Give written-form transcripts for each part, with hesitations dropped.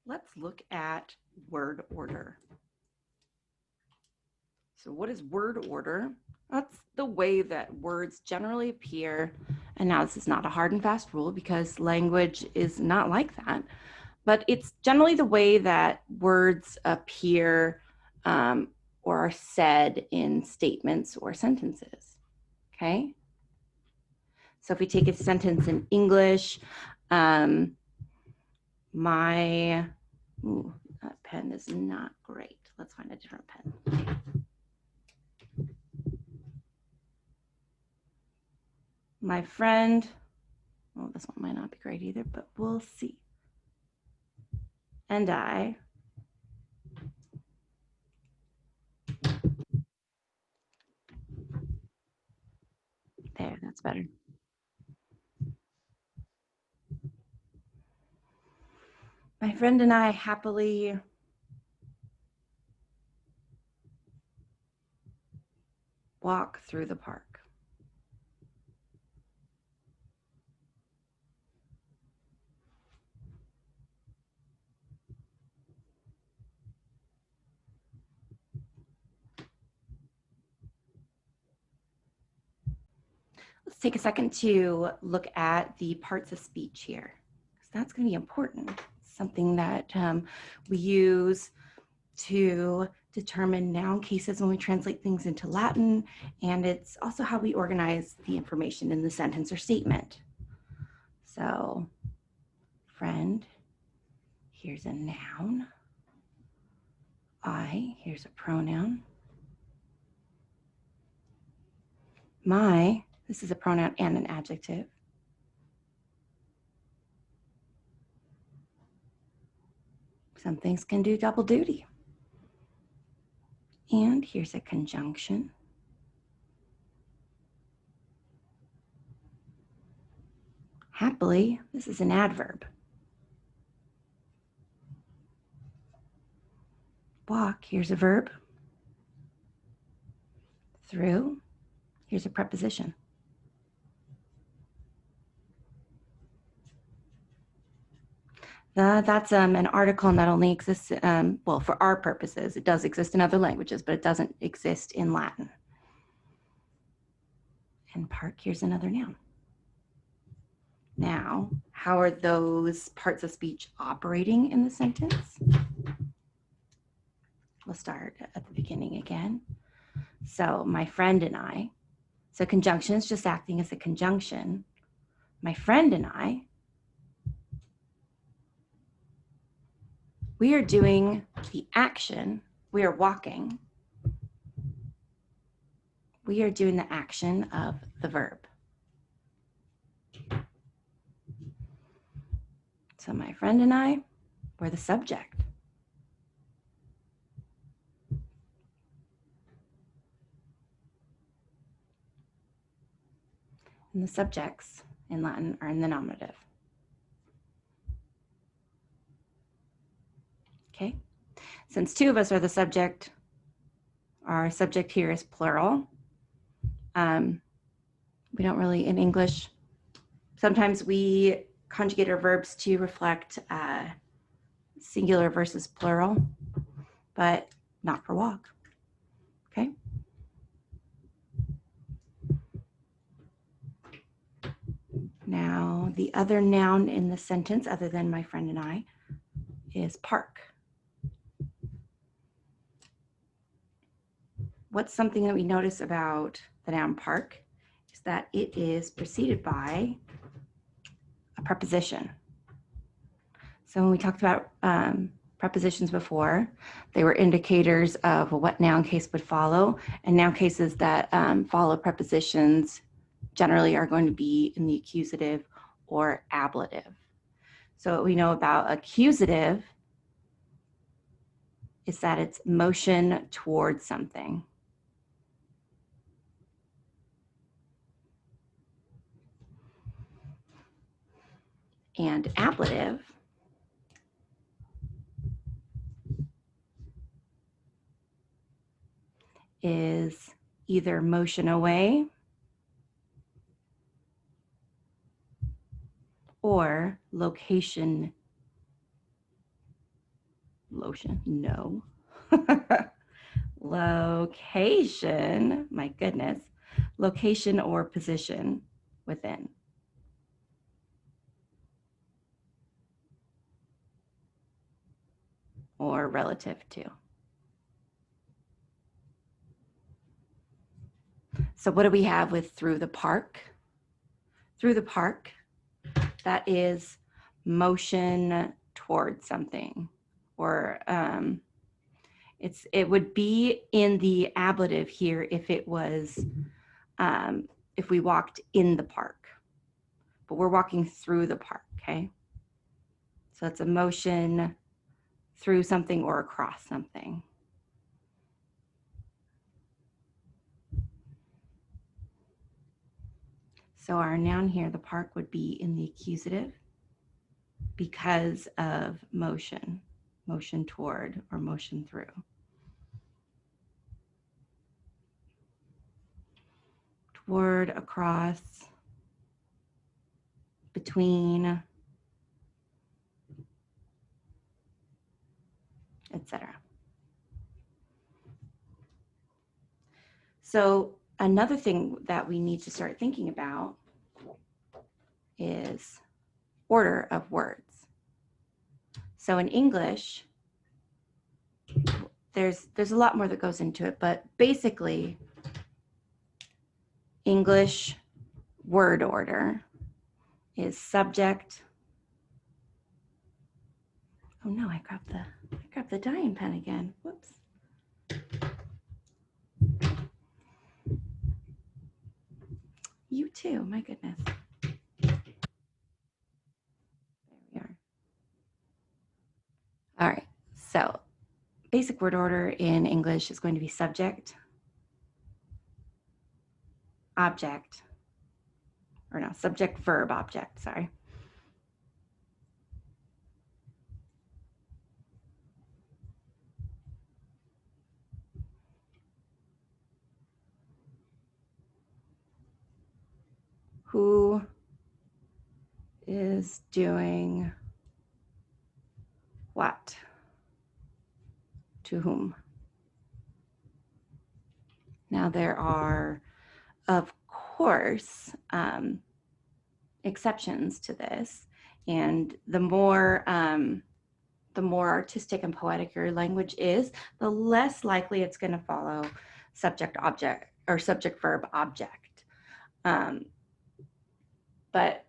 let's look at word order. So what is word order? That's the way that words generally appear. And now this is not a hard and fast rule because language is not like that, but it's generally the way that words appear or are said in statements or sentences, okay? So if we take a sentence in English, that pen is not great. Let's find a different pen. My friend, well, this one might not be great either, but we'll see. And I there, that's better. My friend and I happily walk through the park. Let's take a second to look at the parts of speech here, because that's going to be important. It's something that we use to determine noun cases when we translate things into Latin, and it's also how we organize the information in the sentence or statement. So, friend, here's a noun. I, here's a pronoun. My, this is a pronoun and an adjective. Some things can do double duty. And here's a conjunction. Happily, this is an adverb. Walk, here's a verb. Through, here's a preposition. That's an article that only exists, well, for our purposes. It does exist in other languages, but it doesn't exist in Latin. And park, here's another noun. Now, how are those parts of speech operating in the sentence? We'll start at the beginning again. So my friend and I, so conjunction is just acting as a conjunction. My friend and I, we are doing the action, we are walking. We are doing the action of the verb. So my friend and I, we're the subject. And the subjects in Latin are in the nominative. Okay, since two of us are the subject, our subject here is plural. We don't really, in English, sometimes we conjugate our verbs to reflect singular versus plural, but not for walk. Okay. Now, the other noun in the sentence, other than my friend and I, is park. What's something that we notice about the noun park is that it is preceded by a preposition. So when we talked about prepositions before, they were indicators of what noun case would follow, and noun cases that follow prepositions generally are going to be in the accusative or ablative. So what we know about accusative is that it's motion towards something. And ablative is either motion away or location lotion, no. Location, my goodness, location or position within. Or relative to. So what do we have with through the park? Through the park, that is motion towards something, or it would be in the ablative here if it was if we walked in the park, but we're walking through the park. Okay, so it's a motion through something or across something. So our noun here, the park, would be in the accusative because of motion, motion toward or motion through. Toward, across, between, etc. So another thing that we need to start thinking about is order of words. So in English, there's a lot more that goes into it, but basically English word order is subject. Oh no, I grabbed the dyeing pen again. Whoops. You too, my goodness. There we are. All right, so basic word order in English is going to be subject, object, or no, subject, verb, object, sorry. Who is doing what? To whom? Now there are, of course, exceptions to this, and the more artistic and poetic your language is, the less likely it's going to follow subject object or subject verb object. But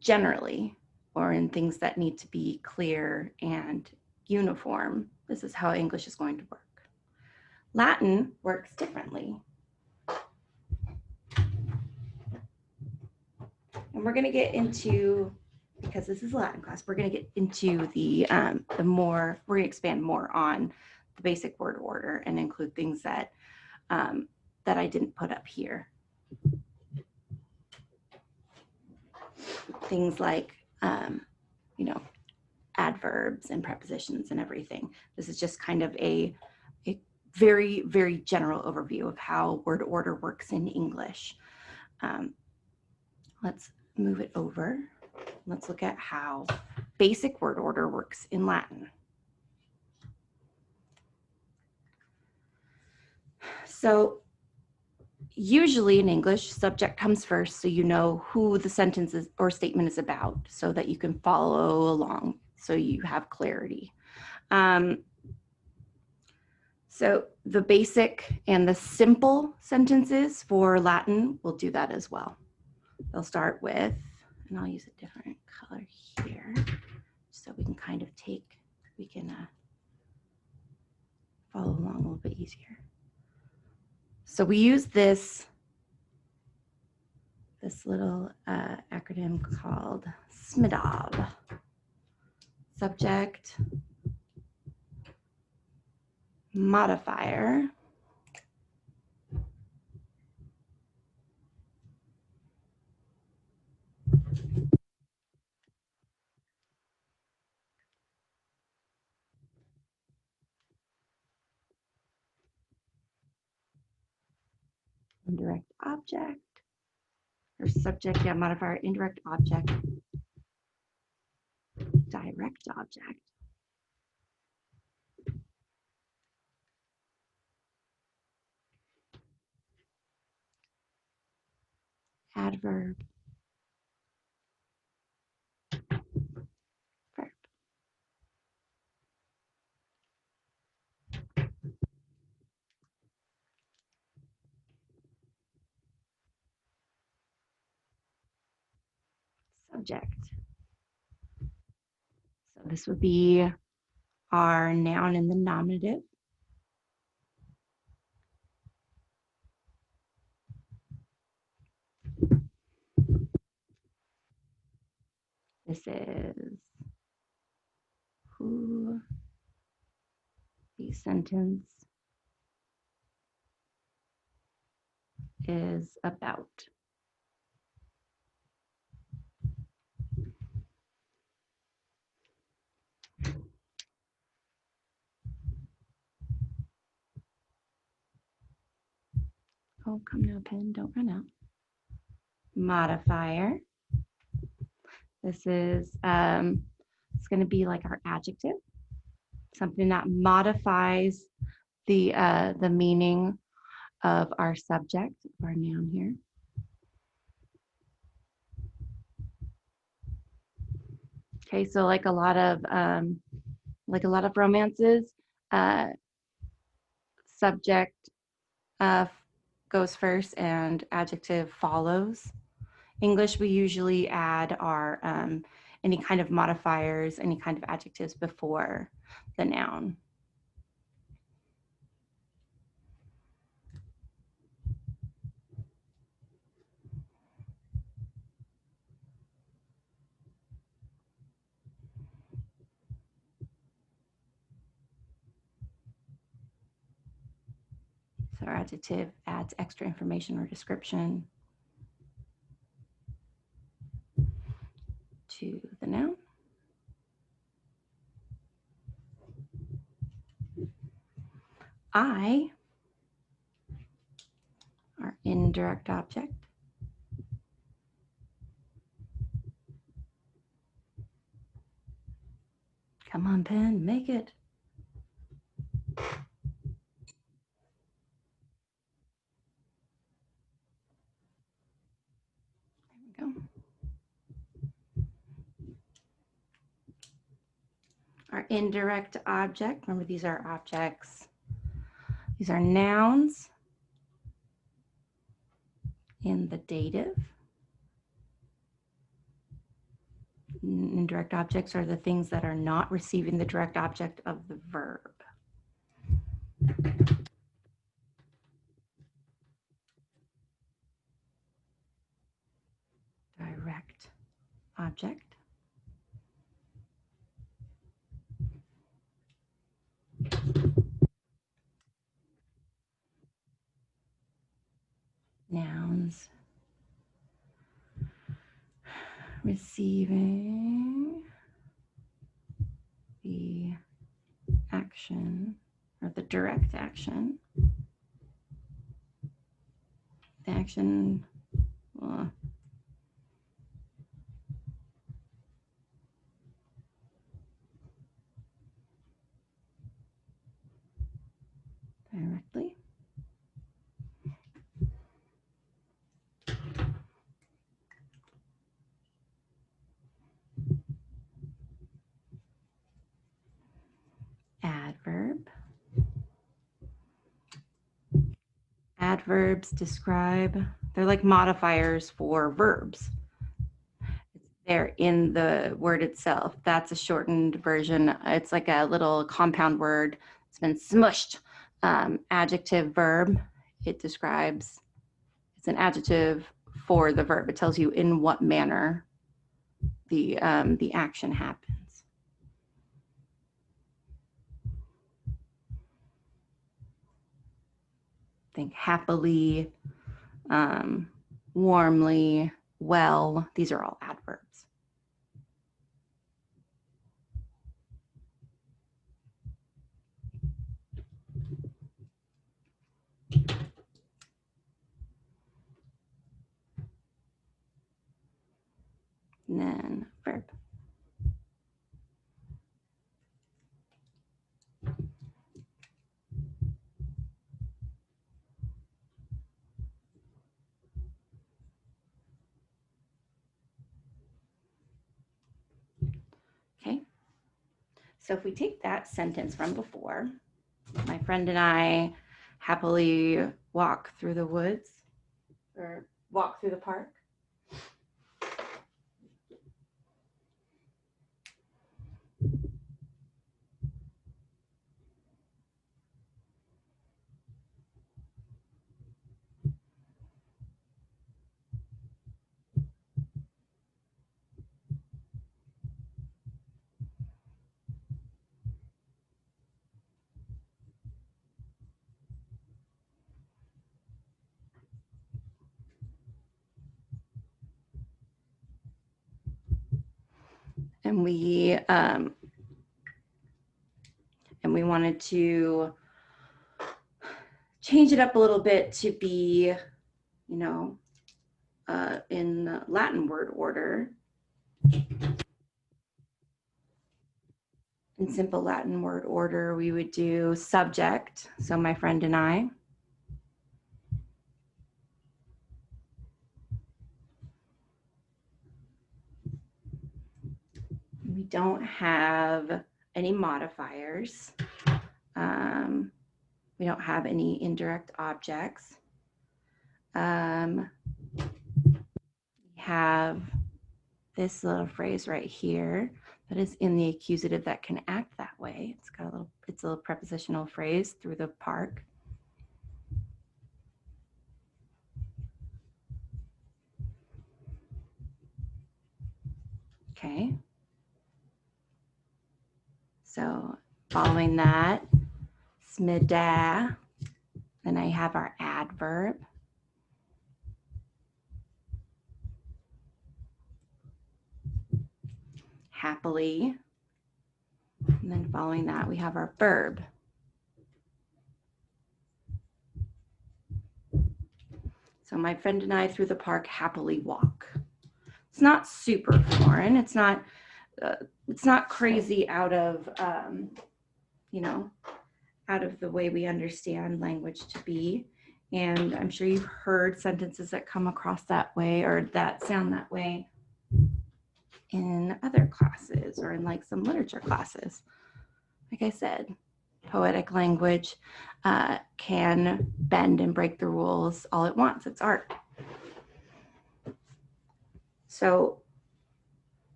generally, or in things that need to be clear and uniform, this is how English is going to work. Latin works differently. And we're going to get into, because this is a Latin class, we're going to get into the more, we're going to expand more on the basic word order and include things that that I didn't put up here. Things like, you know, adverbs and prepositions and everything. This is just kind of a very, very general overview of how word order works in English. Let's move it over. Let's look at how basic word order works in Latin. So usually in English, subject comes first, so you know who the sentence is or statement is about, so that you can follow along, so you have clarity. So the basic and the simple sentences for Latin will do that as well. They'll start with, and I'll use a different color here, so we can kind of we can follow along a little bit easier. So we use this little acronym called SMIDOV. Subject, modifier, indirect object, or subject, yeah, modifier, indirect object, direct object, adverb, verb. Subject. So this would be our noun in the nominative. This is who the sentence is about. Oh, come now, pen, don't run out. Modifier. This is it's going to be like our adjective, something that modifies the meaning of our subject, of our noun here. Okay, so like a lot of romances, subject goes first and adjective follows. English, we usually add our any kind of modifiers, any kind of adjectives before the noun. So our adjective adds extra information or description to the noun. I, our indirect object. Come on, pen, make it. There we go. Our indirect object, remember these are objects. These are nouns in the dative. Indirect objects are the things that are not receiving the direct object of the verb. Direct object. Nouns receiving the action or the direct action. The action directly. Adverb. Adverbs describe, they're like modifiers for verbs. They're in the word itself. That's a shortened version. It's like a little compound word. It's been smushed. Adjective, verb. It describes, it's an adjective for the verb. It tells you in what manner the action happens. Think happily, warmly, well. These are all adverbs. And then verb. So if we take that sentence from before, my friend and I happily walk through the woods or walk through the park. And we wanted to change it up a little bit to be, you know, in Latin word order. In simple Latin word order, we would do subject, so my friend and I. We don't have any modifiers. We don't have any indirect objects. We have this little phrase right here that is in the accusative that can act that way. It's a little prepositional phrase, through the park. Okay. So following that, smida, then I have our adverb. Happily. And then following that, we have our verb. So my friend and I through the park happily walk. It's not super foreign. It's not crazy out of, you know, out of the way we understand language to be. And I'm sure you've heard sentences that come across that way or that sound that way in other classes or in like some literature classes. Like I said, poetic language can bend and break the rules all at once. It's art. So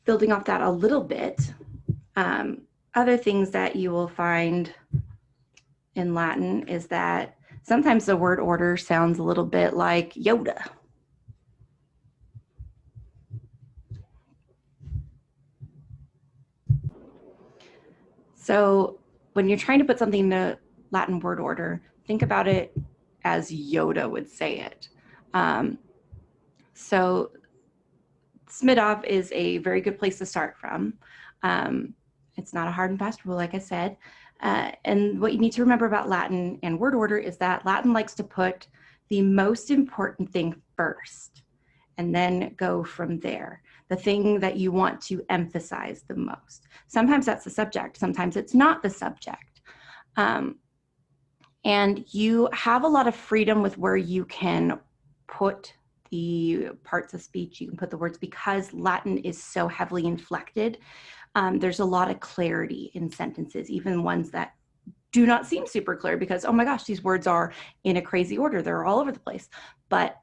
building off that a little bit, other things that you will find in Latin is that sometimes the word order sounds a little bit like Yoda. So when you're trying to put something into Latin word order, think about it as Yoda would say it. So Smidov is a very good place to start from. It's not a hard and fast rule, like I said. And what you need to remember about Latin and word order is that Latin likes to put the most important thing first and then go from there. The thing that you want to emphasize the most. Sometimes that's the subject, sometimes it's not the subject. And you have a lot of freedom with where you can put the parts of speech, you can put the words, because Latin is so heavily inflected. There's a lot of clarity in sentences, even ones that do not seem super clear because, oh my gosh, these words are in a crazy order. They're all over the place, but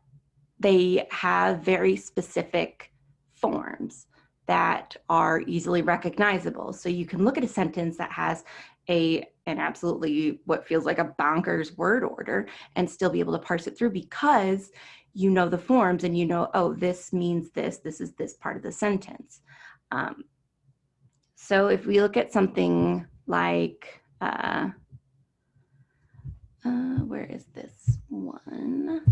they have very specific forms that are easily recognizable. So you can look at a sentence that has an absolutely what feels like a bonkers word order and still be able to parse it through because you know the forms and you know, oh, this means this is this part of the sentence. So if we look at something like, where is this one?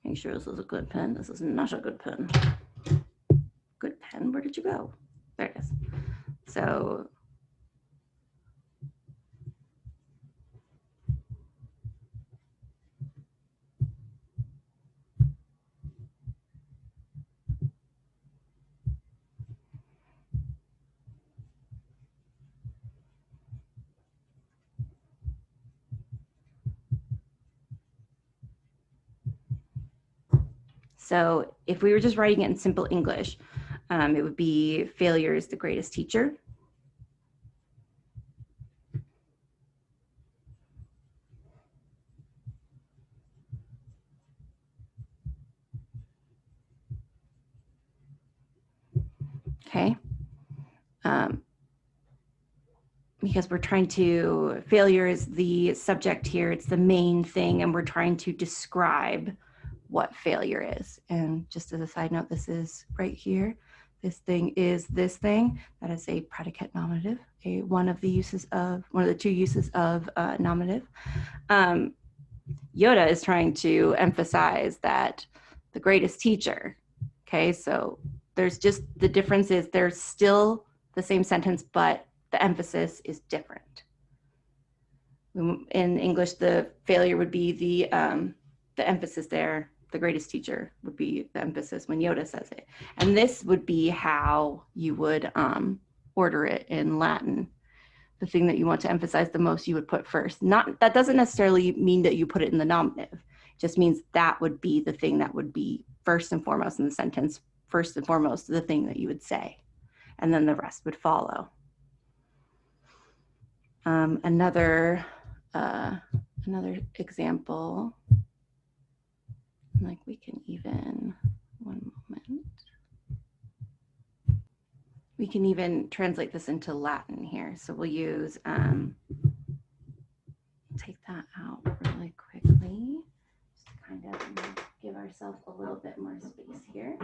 Make sure this is a good pen. This is not a good pen. Good pen, where did you go? There it is. So if we were just writing it in simple English, It would be failure is the greatest teacher. Okay. Because we're trying to, failure is the subject here, it's the main thing, and we're trying to describe what failure is. And just as a side note, this is right here. This thing is this thing. That is a predicate nominative, one of the two uses of nominative. Yoda is trying to emphasize that the greatest teacher. Okay, so there's just the difference is there's still the same sentence, but the emphasis is different. In English, the failure would be the emphasis there. The greatest teacher would be the emphasis when Yoda says it. And this would be how you would order it in Latin. The thing that you want to emphasize the most, you would put first. That doesn't necessarily mean that you put it in the nominative. It just means that would be the thing that would be first and foremost in the sentence, first and foremost the thing that you would say. And then the rest would follow. Another example, like we can even, one moment. We can even translate this into Latin here. So we'll use, take that out really quickly. Just kind of give ourselves a little bit more space here.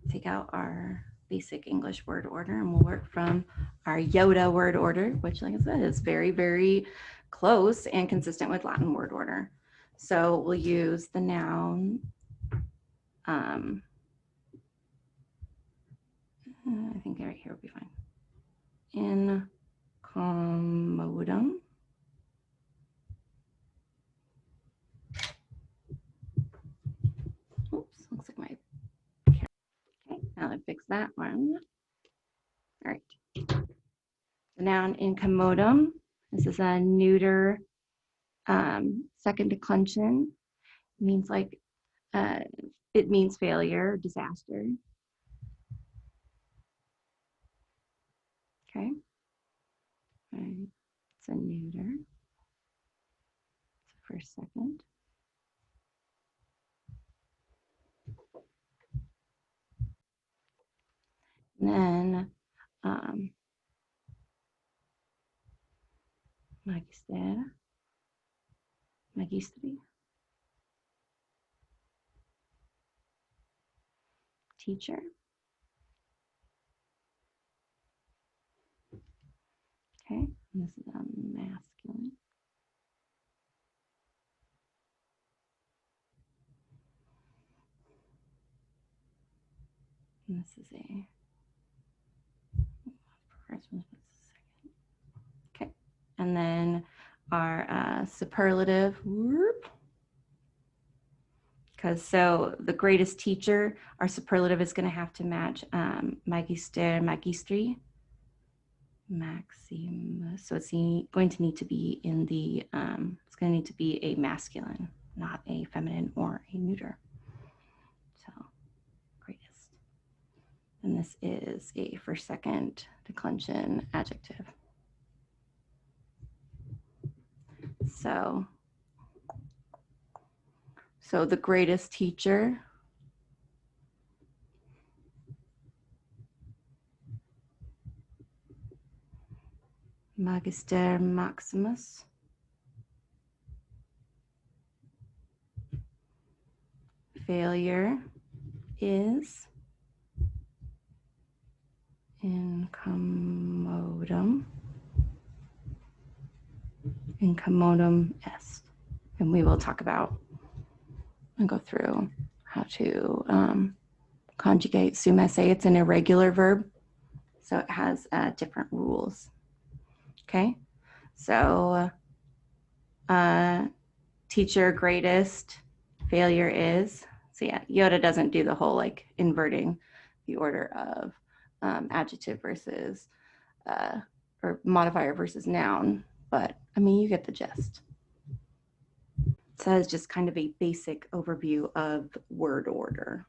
Take out our basic English word order and we'll work from our Yoda word order, which like I said, is very, very close and consistent with Latin word order. So we'll use the noun, I think right here will be fine. Incommodum. Oops, looks like my camera. Okay, now I fix that one. All right. The noun incommodum. This is a neuter second declension. It means like it means failure, disaster. Okay. All right. It's a neuter. It's a first, second. And then magister, magistri, teacher. Okay, and this is a masculine. And this is a first one. Okay, and then our superlative. Because so the greatest teacher, our superlative is going to have to match magister, magistri, maximus. So it's going to need to be in the, it's going to need to be a masculine, not a feminine or a neuter. So greatest. And this is a first, second declension adjective. So the greatest teacher, Magister Maximus. Failure is incommodum. Incommodum est. And we will talk about and go through how to conjugate sum esse. It's an irregular verb, so it has different rules. Okay, so teacher greatest, failure is. So yeah, Yoda doesn't do the whole like inverting the order of adjective versus or modifier versus noun, but I mean, you get the gist. So it's just kind of a basic overview of word order.